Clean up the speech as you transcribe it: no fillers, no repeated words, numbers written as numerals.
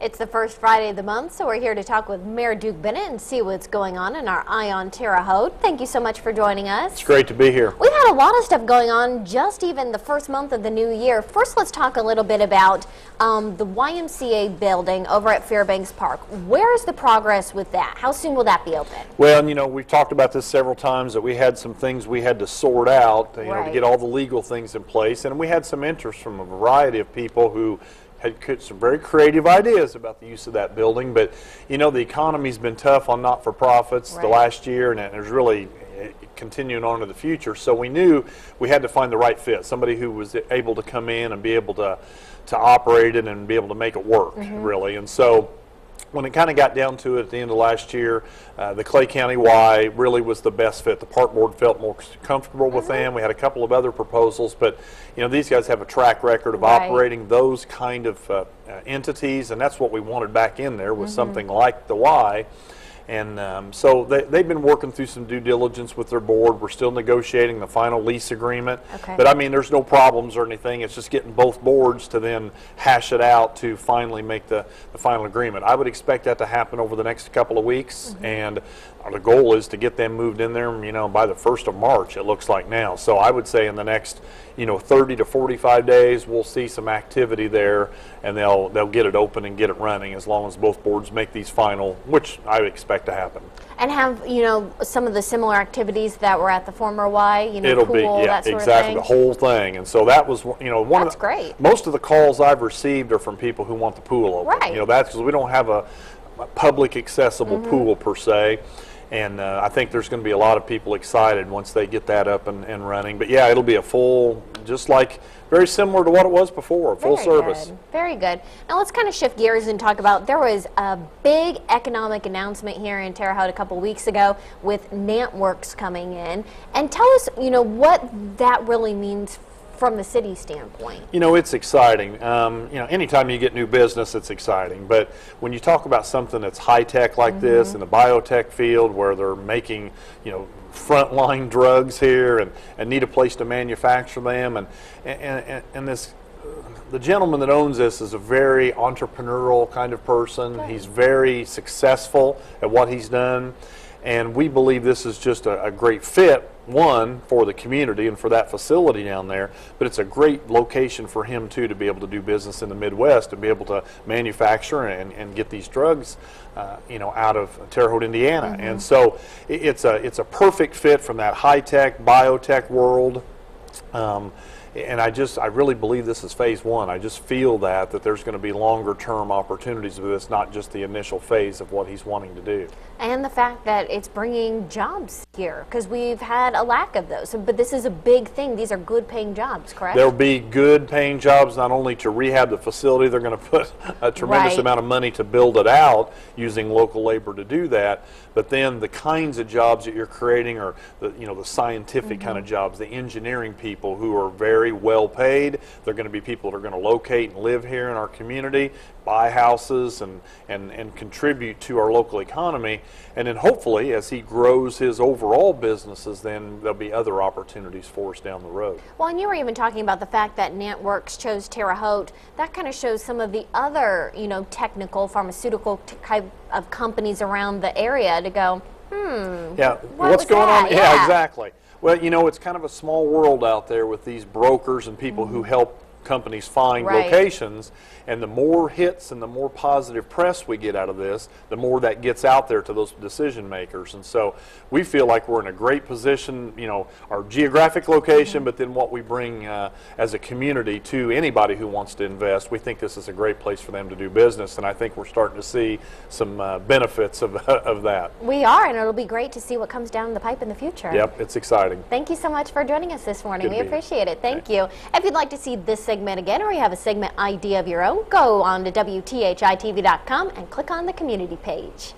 It's the first Friday of the month, so we're here to talk with Mayor Duke Bennett and see what's going on in our Eye on Terre Haute. Thank you so much for joining us. It's great to be here. We've had a lot of stuff going on just even the first month of the new year. First, let's talk a little bit about the YMCA building over at Fairbanks Park. Where is the progress with that? How soon will that be open? Well, you know, we've talked about this several times, that we had some things we had to sort out, you know, to get all the legal things in place, and we had some interest from a variety of people who had some very creative ideas about the use of that building. But you know, the economy's been tough on not-for-profits the last year, and there's really continuing on to the future. So we knew we had to find the right fit, somebody who was able to come in and be able to operate it and be able to make it work, really. And so when it kind of got down to it at the end of last year, the Clay County Y really was the best fit. The park board felt more comfortable with them. We had a couple of other proposals, but you know, these guys have a track record of operating those kind of entities, and that's what we wanted back in there, was something like the Y. And so they've been working through some due diligence with their board. We're still negotiating the final lease agreement. But I mean, there's no problems or anything. It's just getting both boards to then hash it out to finally make the final agreement. I would expect that to happen over the next couple of weeks. And the goal is to get them moved in there, you know, by the 1st of March, it looks like now. So I would say in the next, you know, 30 to 45 days, we'll see some activity there, and they'll get it open and get it running as long as both boards make these final, which I expect to happen. And have, you know, some of the similar activities that were at the former Y, you know, it'll pool, be, yeah, that sort exactly, of the whole thing. And so that was, you know, one of the, great. Most of the calls I've received are from people who want the pool open. You know, that's because we don't have a public accessible pool per se. And I think there's going to be a lot of people excited once they get that up and running. But yeah, it'll be a full, just like, very similar to what it was before, full service. Very good. Now let's kind of shift gears and talk about, there was a big economic announcement here in Terre Haute a couple weeks ago with NantWorks coming in. And tell us, you know, what that really means from the city standpoint. You know, it's exciting. You know, anytime you get new business, it's exciting. But when you talk about something that's high-tech like this, in the biotech field, where they're making, you know, frontline drugs here and need a place to manufacture them, and this, the gentleman that owns this is a very entrepreneurial kind of person. He's very successful at what he's done. And we believe this is just a great fit, one, for the community and for that facility down there, but it's a great location for him, too, to be able to do business in the Midwest, to be able to manufacture and get these drugs, you know, out of Terre Haute, Indiana. And so it's a perfect fit from that high-tech, biotech world. And I really believe this is phase one. I just feel that there's going to be longer term opportunities with this, not just the initial phase of what he's wanting to do. And the fact that it's bringing jobs here, because we've had a lack of those. But this is a big thing. These are good paying jobs, correct? There'll be good paying jobs, not only to rehab the facility. They're going to put a tremendous amount of money to build it out using local labor to do that. But then the kinds of jobs that you're creating are the, you know, the scientific kind of jobs, the engineering people who are very well paid. They're going to be people that are going to locate and live here in our community, buy houses and contribute to our local economy. And then hopefully, as he grows his overall businesses, then there'll be other opportunities for us down the road. Well, and you were even talking about the fact that NantWorks chose Terre Haute. That kind of shows some of the other, you know, technical, pharmaceutical type of companies around the area to go, yeah, what's going on? Yeah, exactly. Well, you know, it's kind of a small world out there with these brokers and people who help companies find locations, and the more hits and the more positive press we get out of this, the more that gets out there to those decision makers. And so we feel like we're in a great position, you know, our geographic location, but then what we bring as a community to anybody who wants to invest. We think this is a great place for them to do business, and I think we're starting to see some benefits of that. We are, and it'll be great to see what comes down the pipe in the future. Yep, it's exciting. Thank you so much for joining us this morning. We appreciate it. Thank you. If you'd like to see this segment again, or you have a segment idea of your own, go on to WTHI-TV.com and click on the community page.